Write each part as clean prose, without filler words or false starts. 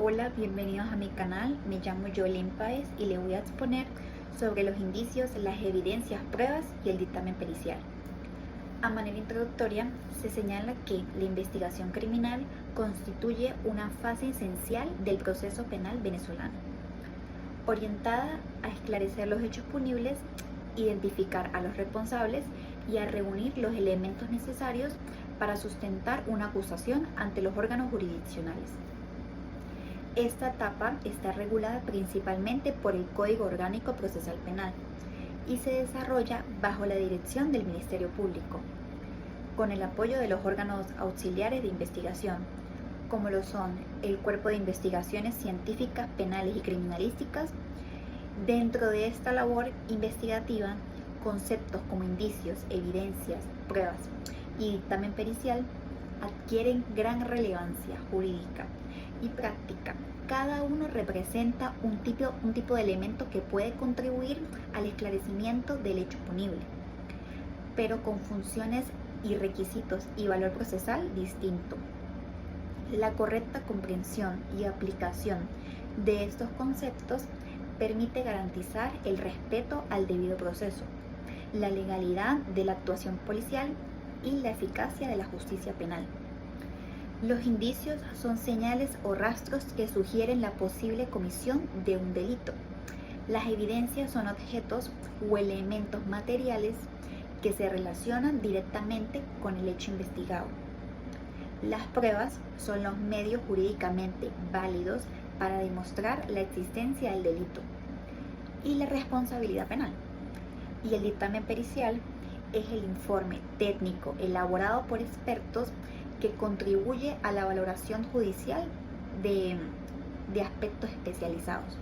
Hola, bienvenidos a mi canal. Me llamo Yolín Páez y le voy a exponer sobre los indicios, las evidencias, pruebas y el dictamen pericial. A manera introductoria, se señala que la investigación criminal constituye una fase esencial del proceso penal venezolano, orientada a esclarecer los hechos punibles, identificar a los responsables y a reunir los elementos necesarios para sustentar una acusación ante los órganos jurisdiccionales. Esta etapa está regulada principalmente por el Código Orgánico Procesal Penal y se desarrolla bajo la dirección del Ministerio Público, con el apoyo de los órganos auxiliares de investigación, como lo son el Cuerpo de Investigaciones Científicas, Penales y Criminalísticas. Dentro de esta labor investigativa, conceptos como indicios, evidencias, pruebas y dictamen pericial adquieren gran relevancia jurídica y práctica. Cada uno representa un tipo de elemento que puede contribuir al esclarecimiento del hecho punible, pero con funciones y requisitos y valor procesal distinto. La correcta comprensión y aplicación de estos conceptos permite garantizar el respeto al debido proceso, la legalidad de la actuación policial y la eficacia de la justicia penal. Los indicios son señales o rastros que sugieren la posible comisión de un delito. Las evidencias son objetos o elementos materiales que se relacionan directamente con el hecho investigado. Las pruebas son los medios jurídicamente válidos para demostrar la existencia del delito y la responsabilidad penal. Y el dictamen pericial es el informe técnico elaborado por expertos que contribuye a la valoración judicial de aspectos especializados.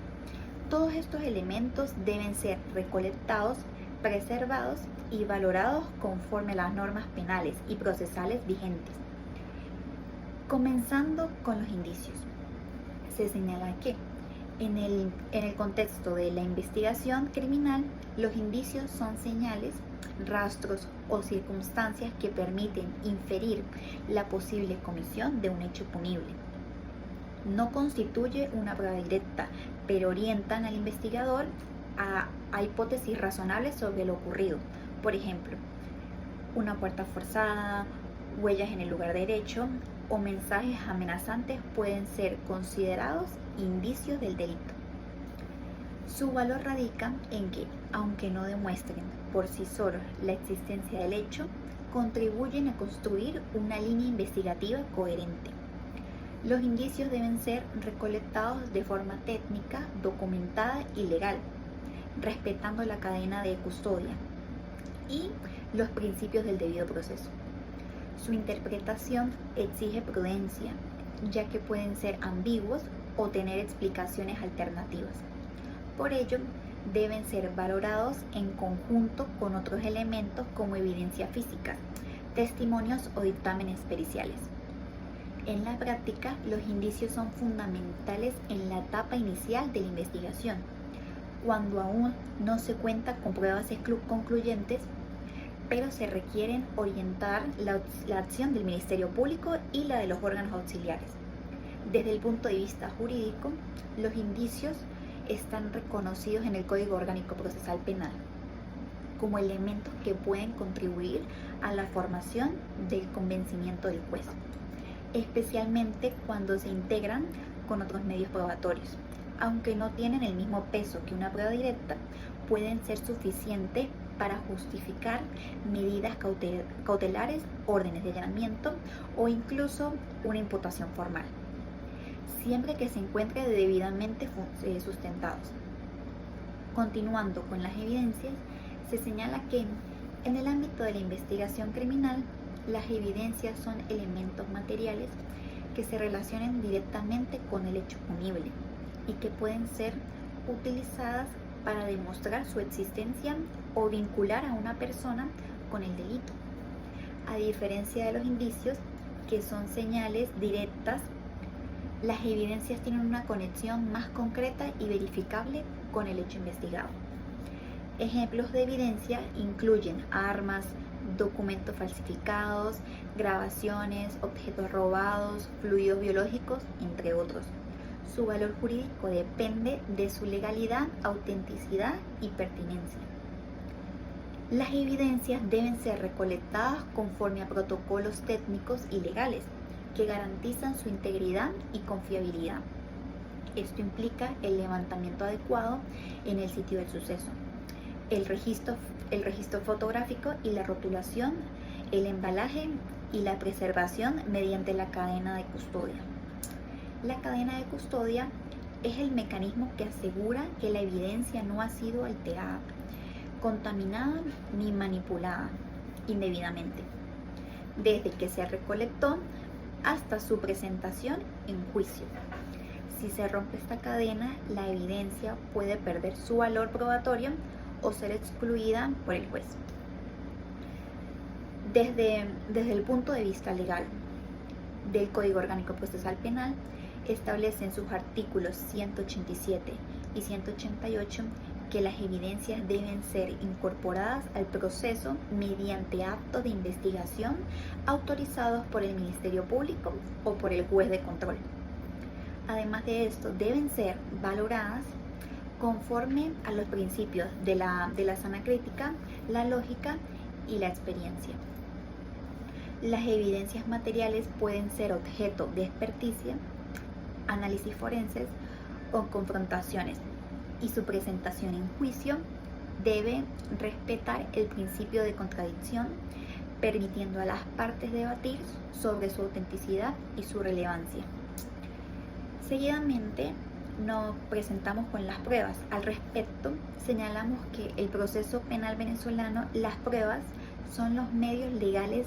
Todos estos elementos deben ser recolectados, preservados y valorados conforme a las normas penales y procesales vigentes. Comenzando con los indicios, se señala que en el contexto de la investigación criminal, los indicios son señales, rastros o circunstancias que permiten inferir la posible comisión de un hecho punible. No constituye una prueba directa, pero orientan al investigador a hipótesis razonables sobre lo ocurrido. Por ejemplo, una puerta forzada, huellas en el lugar derecho o mensajes amenazantes pueden ser considerados indicios del delito. Su valor radica en que, aunque no demuestren por sí solos la existencia del hecho, contribuyen a construir una línea investigativa coherente. Los indicios deben ser recolectados de forma técnica, documentada y legal, respetando la cadena de custodia y los principios del debido proceso. Su interpretación exige prudencia, ya que pueden ser ambiguos o tener explicaciones alternativas. Por ello, deben ser valorados en conjunto con otros elementos como evidencia física, testimonios o dictámenes periciales. En la práctica, los indicios son fundamentales en la etapa inicial de la investigación, cuando aún no se cuenta con pruebas concluyentes, pero se requieren orientar la acción del Ministerio Público y la de los órganos auxiliares. Desde el punto de vista jurídico, los indicios están reconocidos en el Código Orgánico Procesal Penal como elementos que pueden contribuir a la formación del convencimiento del juez, especialmente cuando se integran con otros medios probatorios. Aunque no tienen el mismo peso que una prueba directa, pueden ser suficientes para justificar medidas cautelares, órdenes de allanamiento o incluso una imputación formal, siempre que se encuentre debidamente sustentados. Continuando con las evidencias, se señala que en el ámbito de la investigación criminal, las evidencias son elementos materiales que se relacionan directamente con el hecho punible y que pueden ser utilizadas para demostrar su existencia o vincular a una persona con el delito. A diferencia de los indicios, que son señales directas, las evidencias tienen una conexión más concreta y verificable con el hecho investigado. Ejemplos de evidencia incluyen armas, documentos falsificados, grabaciones, objetos robados, fluidos biológicos, entre otros. Su valor jurídico depende de su legalidad, autenticidad y pertinencia. Las evidencias deben ser recolectadas conforme a protocolos técnicos y legales que garantizan su integridad y confiabilidad. Esto implica el levantamiento adecuado en el sitio del suceso, el registro fotográfico y la rotulación, el embalaje y la preservación mediante la cadena de custodia. La cadena de custodia es el mecanismo que asegura que la evidencia no ha sido alterada, contaminada ni manipulada indebidamente, desde que se recolectó hasta su presentación en juicio. Si se rompe esta cadena, la evidencia puede perder su valor probatorio o ser excluida por el juez. Desde el punto de vista legal del Código Orgánico Procesal Penal, establece en sus artículos 187 y 188 que las evidencias deben ser incorporadas al proceso mediante actos de investigación autorizados por el Ministerio Público o por el juez de control. Además de esto, deben ser valoradas conforme a los principios de la sana crítica, la lógica y la experiencia. Las evidencias materiales pueden ser objeto de experticia, análisis forenses o confrontaciones, y su presentación en juicio debe respetar el principio de contradicción, permitiendo a las partes debatir sobre su autenticidad y su relevancia. Seguidamente nos presentamos con las pruebas. Al respecto, señalamos que el proceso penal venezolano, las pruebas son los medios legales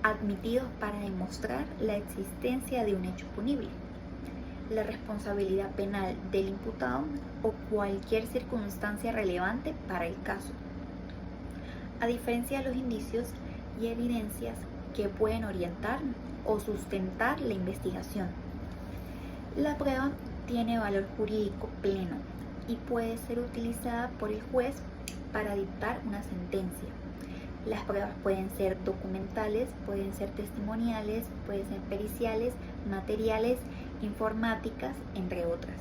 admitidos para demostrar la existencia de un hecho punible, la responsabilidad penal del imputado o cualquier circunstancia relevante para el caso, a diferencia de los indicios y evidencias que pueden orientar o sustentar la investigación. La prueba tiene valor jurídico pleno y puede ser utilizada por el juez para dictar una sentencia. Las pruebas pueden ser documentales, pueden ser testimoniales, pueden ser periciales, materiales, informáticas, entre otras,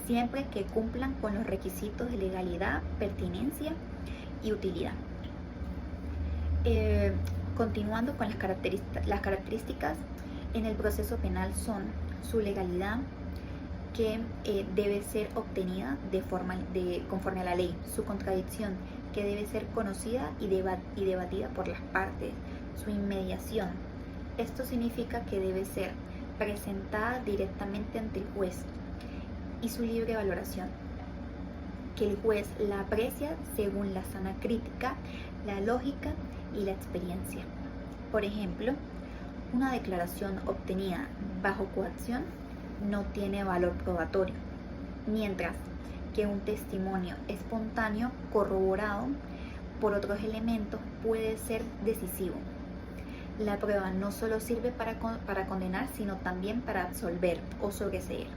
siempre que cumplan con los requisitos de legalidad, pertinencia y utilidad. Continuando con las características en el proceso penal son su legalidad, que debe ser obtenida conforme a la ley, su contradicción, que debe ser conocida y debatida por las partes, su inmediación. Esto significa que debe ser presentada directamente ante el juez, y su libre valoración, que el juez la aprecia según la sana crítica, la lógica y la experiencia. Por ejemplo, una declaración obtenida bajo coacción no tiene valor probatorio, mientras que un testimonio espontáneo corroborado por otros elementos puede ser decisivo. La prueba no solo sirve para condenar, sino también para absolver o sobreseer.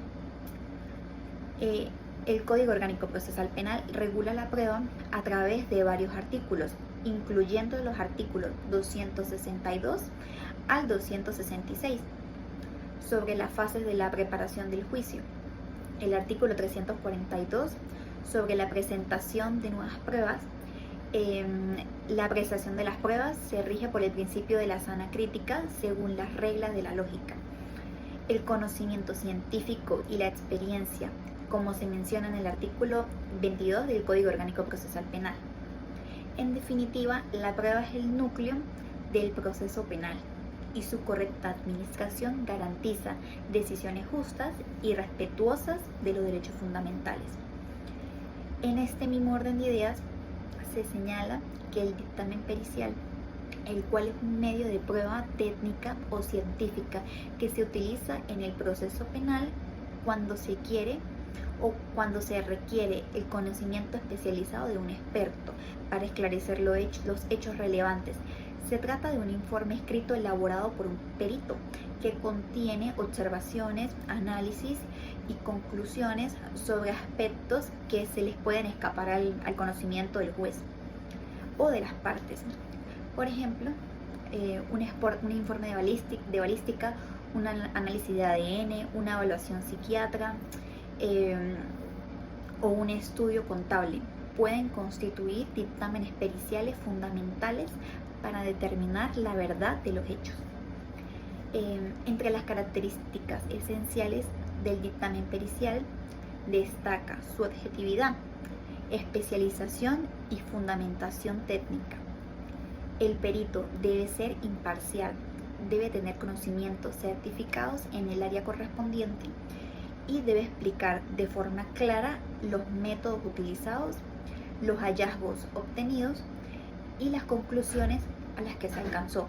El Código Orgánico Procesal Penal regula la prueba a través de varios artículos, incluyendo los artículos 262 al 266, sobre las fases de la preparación del juicio. El artículo 342 sobre la presentación de nuevas pruebas. La apreciación de las pruebas se rige por el principio de la sana crítica según las reglas de la lógica. El conocimiento científico y la experiencia, como se menciona en el artículo 22 del Código Orgánico Procesal Penal. En definitiva, la prueba es el núcleo del proceso penal, y su correcta administración garantiza decisiones justas y respetuosas de los derechos fundamentales. En este mismo orden de ideas, se señala que el dictamen pericial, el cual es un medio de prueba técnica o científica que se utiliza en el proceso penal cuando se quiere o cuando se requiere el conocimiento especializado de un experto para esclarecer los hechos relevantes. Se trata de un informe escrito elaborado por un perito que contiene observaciones, análisis y conclusiones sobre aspectos que se les pueden escapar al conocimiento del juez o de las partes. Por ejemplo, un informe de balística un análisis de ADN, una evaluación psiquiatra o un estudio contable pueden constituir dictámenes periciales fundamentales para determinar la verdad de los hechos. Entre las características esenciales del dictamen pericial destaca su objetividad, especialización y fundamentación técnica. El perito debe ser imparcial, debe tener conocimientos certificados en el área correspondiente y debe explicar de forma clara los métodos utilizados, los hallazgos obtenidos y las conclusiones a las que se alcanzó.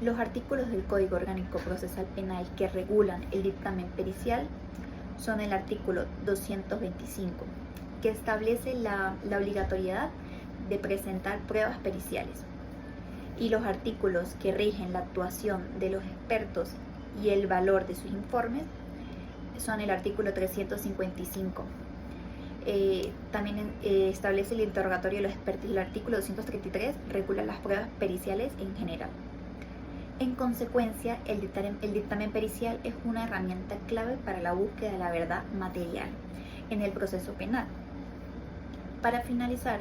Los artículos del Código Orgánico Procesal Penal que regulan el dictamen pericial son el artículo 225, que establece la obligatoriedad de presentar pruebas periciales, y los artículos que rigen la actuación de los expertos y el valor de sus informes son el artículo 355. También establece el interrogatorio de los expertos, y el artículo 233 regula las pruebas periciales en general. En consecuencia, el dictamen pericial es una herramienta clave para la búsqueda de la verdad material en el proceso penal. Para finalizar,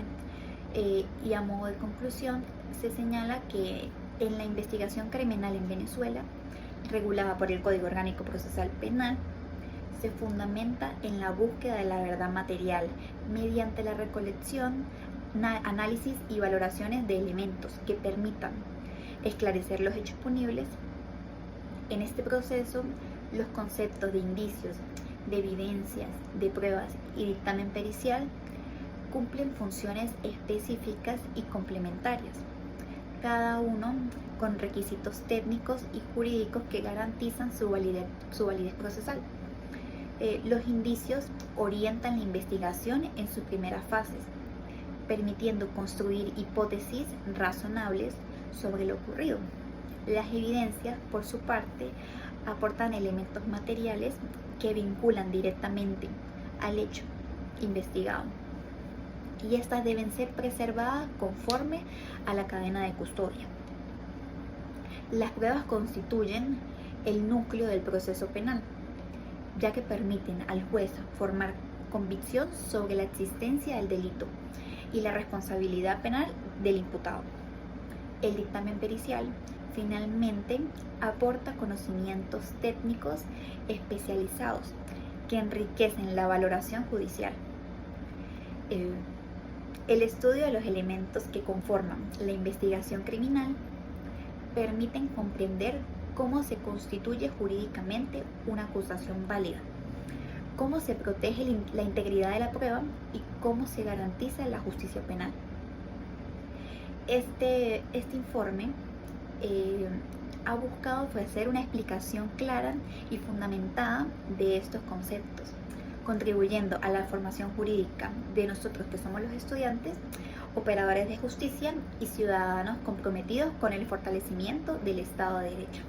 y a modo de conclusión, se señala que en la investigación criminal en Venezuela, regulada por el Código Orgánico Procesal Penal, se fundamenta en la búsqueda de la verdad material mediante la recolección, análisis y valoraciones de elementos que permitan esclarecer los hechos punibles. En este proceso, los conceptos de indicios, de evidencias, de pruebas y dictamen pericial cumplen funciones específicas y complementarias, cada uno con requisitos técnicos y jurídicos que garantizan su validez procesal. Los indicios orientan la investigación en sus primeras fases, permitiendo construir hipótesis razonables sobre lo ocurrido. Las evidencias, por su parte, aportan elementos materiales que vinculan directamente al hecho investigado, y estas deben ser preservadas conforme a la cadena de custodia. Las pruebas constituyen el núcleo del proceso penal, ya que permiten al juez formar convicción sobre la existencia del delito y la responsabilidad penal del imputado. El dictamen pericial finalmente aporta conocimientos técnicos especializados que enriquecen la valoración judicial. El estudio de los elementos que conforman la investigación criminal permiten comprender cómo se constituye jurídicamente una acusación válida, cómo se protege la integridad de la prueba y cómo se garantiza la justicia penal. Este informe ha buscado ofrecer una explicación clara y fundamentada de estos conceptos, contribuyendo a la formación jurídica de nosotros que somos los estudiantes, operadores de justicia y ciudadanos comprometidos con el fortalecimiento del Estado de Derecho.